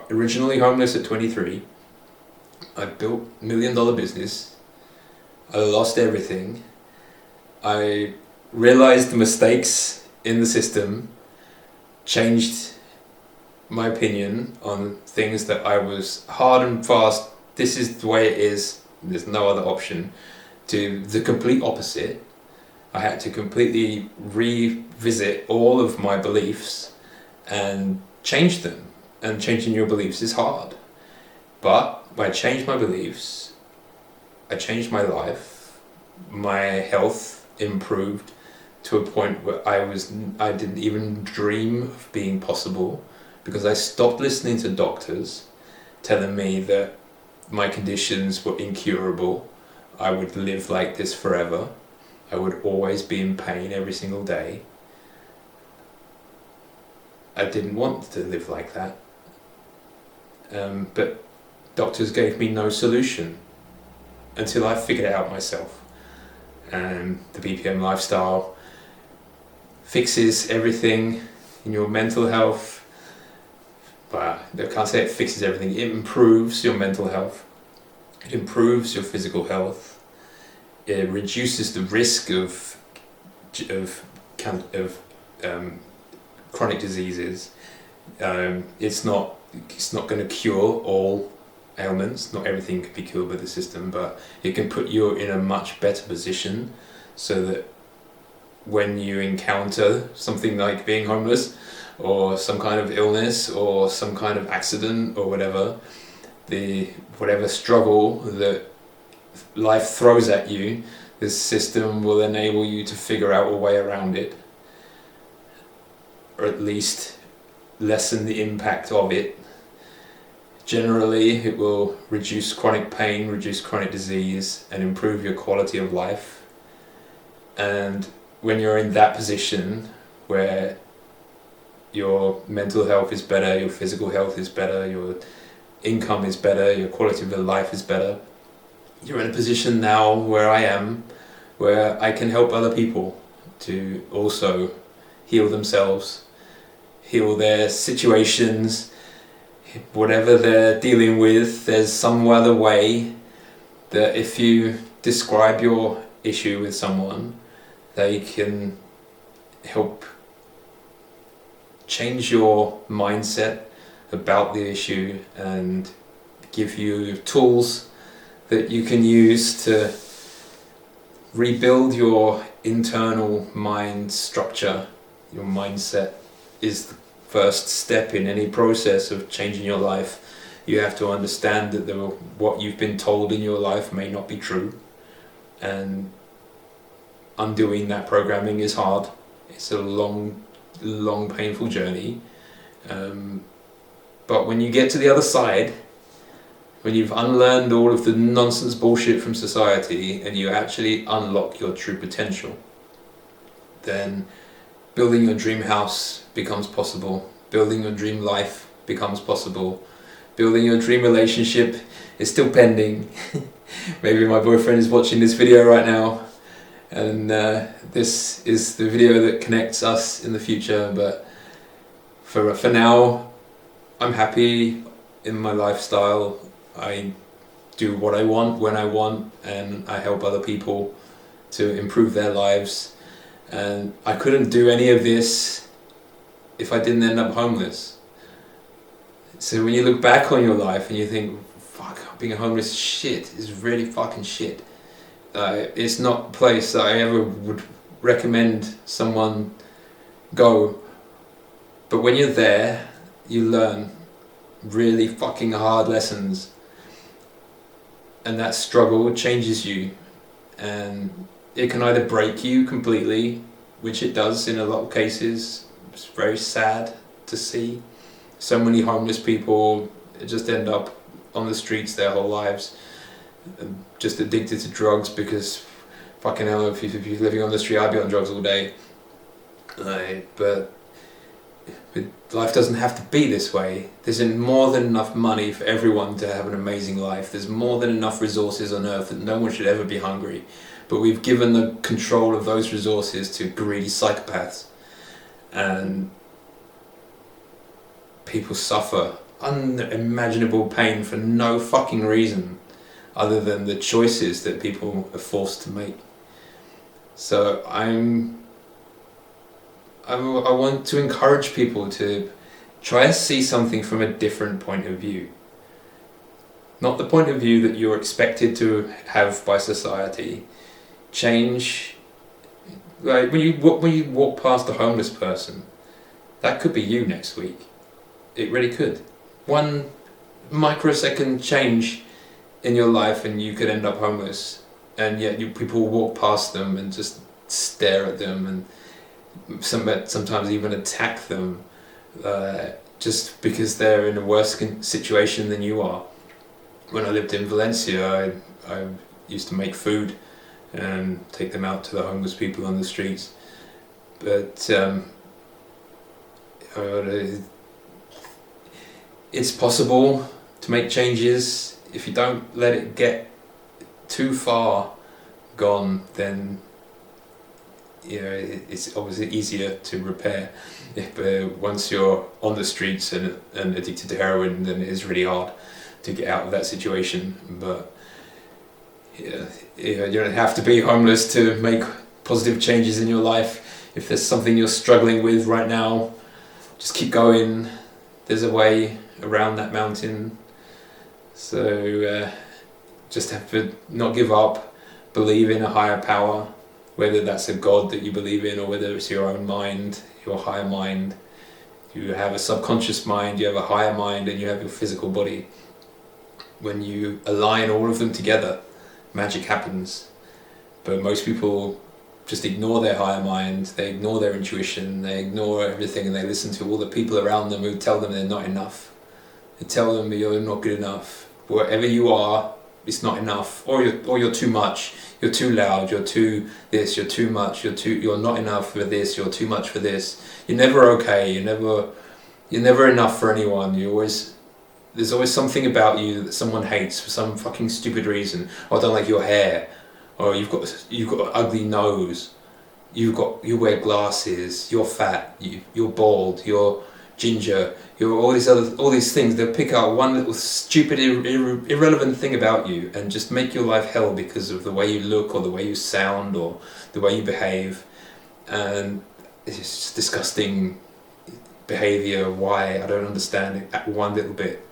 originally homeless at 23. I built $1 million business. I lost everything. I realized the mistakes in the system, changed my opinion on things that I was hard and fast, this is the way it is, there's no other option, to the complete opposite. I had to completely revisit all of my beliefs and change them. And changing your beliefs is hard. But when I changed my beliefs, I changed my life. My health improved to a point where I didn't even dream of being possible, because I stopped listening to doctors telling me that my conditions were incurable. I would live like this forever. I would always be in pain every single day. I didn't want to live like that. But doctors gave me no solution until I figured it out myself. And the BPM lifestyle fixes everything in your mental health. But I can't say it fixes everything. It improves your mental health. It improves your physical health. It reduces the risk of chronic diseases. It's not going to cure all ailments. Not everything can be cured by the system, but it can put you in a much better position, so that when you encounter something like being homeless, or some kind of illness, or some kind of accident, or whatever struggle that life throws at you, this system will enable you to figure out a way around it, or at least lessen the impact of it. Generally, it will reduce chronic pain, reduce chronic disease, and improve your quality of life. And when you're in that position where your mental health is better, your physical health is better, your income is better, your quality of life is better, you're in a position now where I am, where I can help other people to also heal themselves, heal their situations, whatever they're dealing with. There's some other way that if you describe your issue with someone, they can help change your mindset about the issue and give you tools that you can use to rebuild your internal mind structure. Your mindset is the first step in any process of changing your life. You have to understand that what you've been told in your life may not be true, and undoing that programming is hard. It's a long painful journey, but when you get to the other side, when you've unlearned all of the nonsense bullshit from society and you actually unlock your true potential, then building your dream house becomes possible, building your dream life becomes possible, building your dream relationship is still pending. Maybe my boyfriend is watching this video right now, and this is the video that connects us in the future. But for now, I'm happy in my lifestyle. I do what I want when I want, and I help other people to improve their lives. And I couldn't do any of this if I didn't end up homeless. So when you look back on your life and you think, fuck, being homeless shit is really fucking shit. It's not a place that I ever would recommend someone go. But when you're there, you learn really fucking hard lessons. And that struggle changes you. And it can either break you completely, which it does in a lot of cases. It's very sad to see. So many homeless people just end up on the streets their whole lives, just addicted to drugs, because fucking hell, if you're living on the street, I'd be on drugs all day. But life doesn't have to be this way. There's more than enough money for everyone to have an amazing life. There's more than enough resources on earth that no one should ever be hungry. But we've given the control of those resources to greedy psychopaths. And people suffer unimaginable pain for no fucking reason other than the choices that people are forced to make. So I want to encourage people to try and see something from a different point of view. Not the point of view that you're expected to have by society. Change, like when you walk past a homeless person, that could be you next week. It really could. One microsecond change in your life and you could end up homeless, and yet people walk past them and just stare at them and sometimes even attack them just because they're in a worse situation than you are. When I lived in Valencia, I used to make food and take them out to the homeless people on the streets. But it's possible to make changes. If you don't let it get too far gone, then it's obviously easier to repair. Once you're on the streets and addicted to heroin, then it is really hard to get out of that situation. But you don't have to be homeless to make positive changes in your life. If there's something you're struggling with right now, just keep going. There's a way around that mountain. So just have to not give up, believe in a higher power, whether that's a God that you believe in or whether it's your own mind, your higher mind. You have a subconscious mind, you have a higher mind, and you have your physical body. When you align all of them together, magic happens. But most people just ignore their higher mind, they ignore their intuition, they ignore everything, and they listen to all the people around them who tell them they're not enough. They tell them you're not good enough. Wherever you are, it's not enough, or you're too much, you're too loud, you're too this, you're too much, you're not enough for this, you're too much for this. You're never okay, you're never enough for anyone. There's always something about you that someone hates for some fucking stupid reason. Oh, I don't like your hair, or you've got an ugly nose, you wear glasses, you're fat, you're bald, you're ginger, you're all these things. They'll pick out one little stupid irrelevant thing about you and just make your life hell because of the way you look or the way you sound or the way you behave. And it's just disgusting behaviour. Why? I don't understand it one little bit.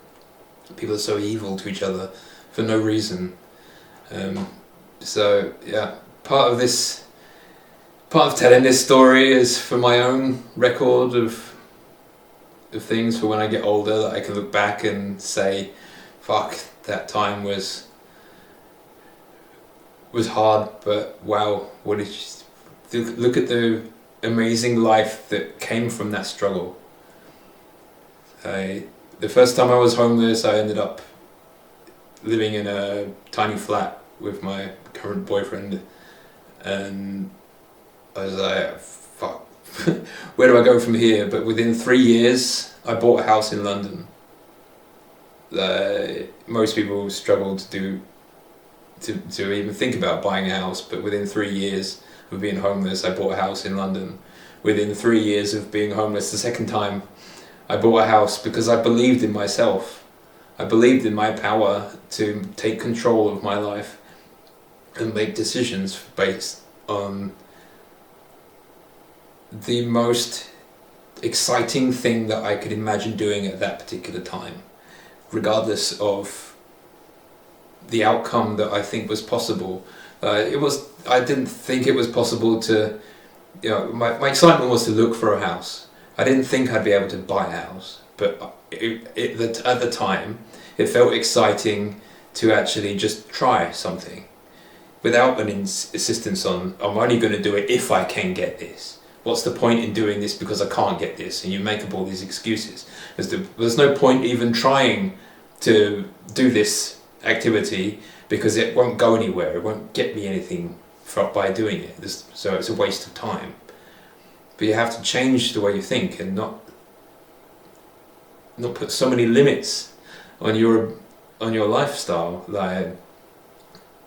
People are so evil to each other for no reason. So yeah, part of telling this story is for my own record of things, for when I get older, that I can look back and say, fuck, that time was hard, but wow, look at the amazing life that came from that struggle. The first time I was homeless, I ended up living in a tiny flat with my current boyfriend, and I was like, fuck, where do I go from here? But within 3 years, I bought a house in London. Most people struggle to even think about buying a house, but within 3 years of being homeless, I bought a house in London. Within 3 years of being homeless the second time, I bought a house because I believed in myself. I believed in my power to take control of my life and make decisions based on the most exciting thing that I could imagine doing at that particular time, regardless of the outcome that I think was possible. I didn't think it was possible to, my excitement was to look for a house. I didn't think I'd be able to buy a house, but at the time, it felt exciting to actually just try something without an insistence on, I'm only going to do it if I can get this. What's the point in doing this because I can't get this? And you make up all these excuses. There's no point even trying to do this activity because it won't go anywhere. It won't get me anything by doing it. So it's a waste of time. But you have to change the way you think and not put so many limits on your lifestyle. Like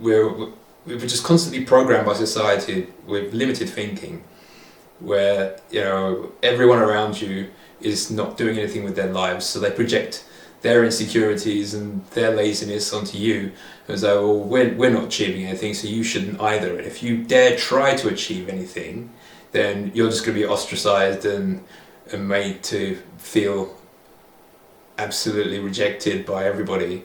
we're just constantly programmed by society with limited thinking, where everyone around you is not doing anything with their lives, so they project their insecurities and their laziness onto you as though, well, we're not achieving anything, so you shouldn't either. And if you dare try to achieve anything, then you're just going to be ostracized and made to feel absolutely rejected by everybody.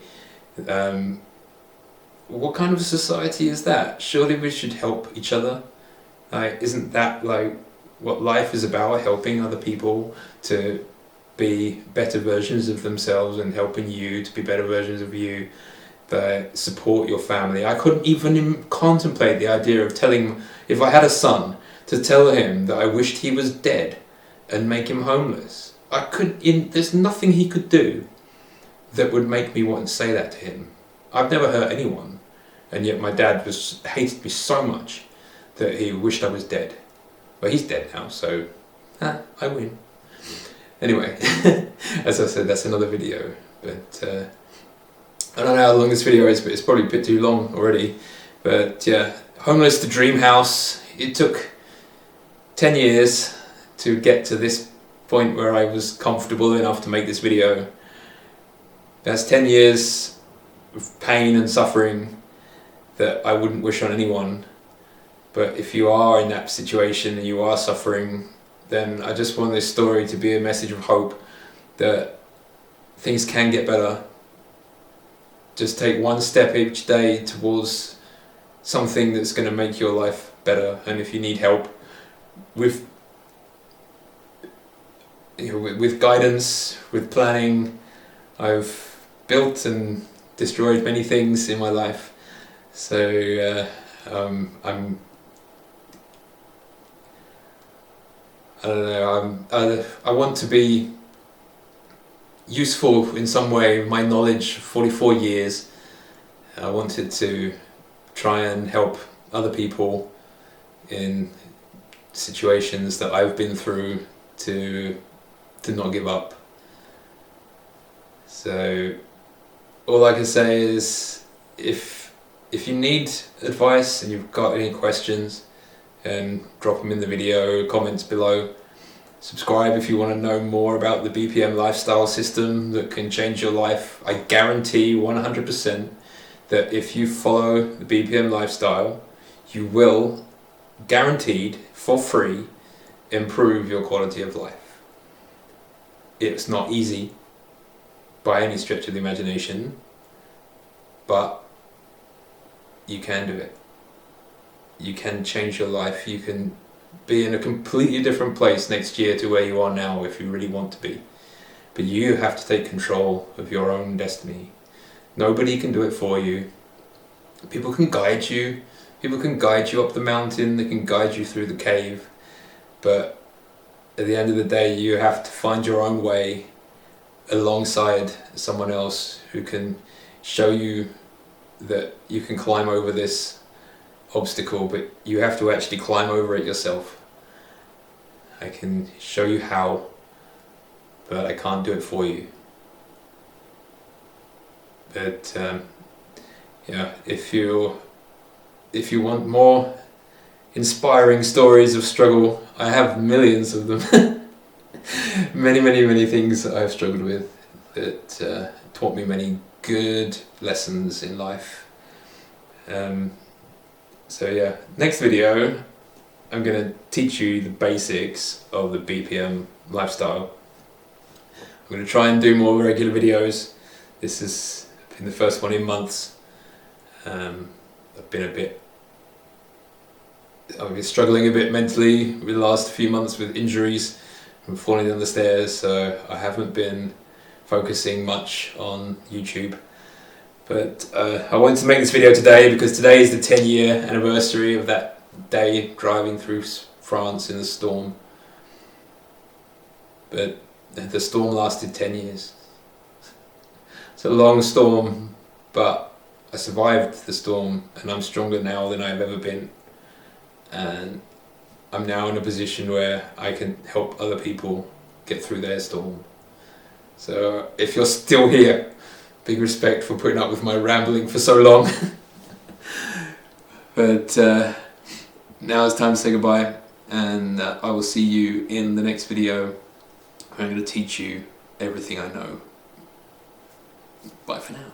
What kind of society is that? Surely we should help each other. Isn't that what life is about? Helping other people to be better versions of themselves and helping you to be better versions of you. that support your family. I couldn't even contemplate the idea of telling, if I had a son, to tell him that I wished he was dead and make him homeless. There's nothing he could do that would make me want to say that to him. I've never hurt anyone, and yet my dad hated me so much that he wished I was dead. Well, he's dead now, so I win. Anyway, as I said, that's another video. But I don't know how long this video is, but it's probably a bit too long already. But yeah, homeless to dream house. It took 10 years to get to this point where I was comfortable enough to make this video. That's 10 years of pain and suffering that I wouldn't wish on anyone. But if you are in that situation and you are suffering, then I just want this story to be a message of hope that things can get better. Just take one step each day towards something that's going to make your life better. And if you need help with guidance, with planning, I've built and destroyed many things in my life. So I want to be useful in some way. My knowledge, 44 years, I wanted to try and help other people in situations that I've been through to not give up. So all I can say is, if you need advice and you've got any questions, drop them in the video comments below. Subscribe if you want to know more about the BPM lifestyle system that can change your life. I guarantee 100% that if you follow the BPM lifestyle, you will, guaranteed, for free, improve your quality of life. It's not easy by any stretch of the imagination, but you can do it. You can change your life. You can be in a completely different place next year to where you are now if you really want to be. But you have to take control of your own destiny. Nobody can do it for you. People can guide you. People can guide you up the mountain. They can guide you through the cave. But at the end of the day, you have to find your own way alongside someone else who can show you that you can climb over this obstacle, but you have to actually climb over it yourself. I can show you how, but I can't do it for you. But yeah, if you want more inspiring stories of struggle, I have millions of them. many things that I've struggled with that taught me many good lessons in life. So yeah, next video I'm going to teach you the basics of the BPM lifestyle. I'm going to try and do more regular videos. This has been the first one in months. I've been struggling a bit mentally with the last few months with injuries and falling down the stairs, so I haven't been focusing much on YouTube. But I wanted to make this video today because today is the 10-year anniversary of that day driving through France in the storm. But the storm lasted 10 years. It's a long storm, but I survived the storm and I'm stronger now than I've ever been. And I'm now in a position where I can help other people get through their storm. So if you're still here, big respect for putting up with my rambling for so long. But now it's time to say goodbye, and I will see you in the next video. I'm going to teach you everything I know. Bye for now.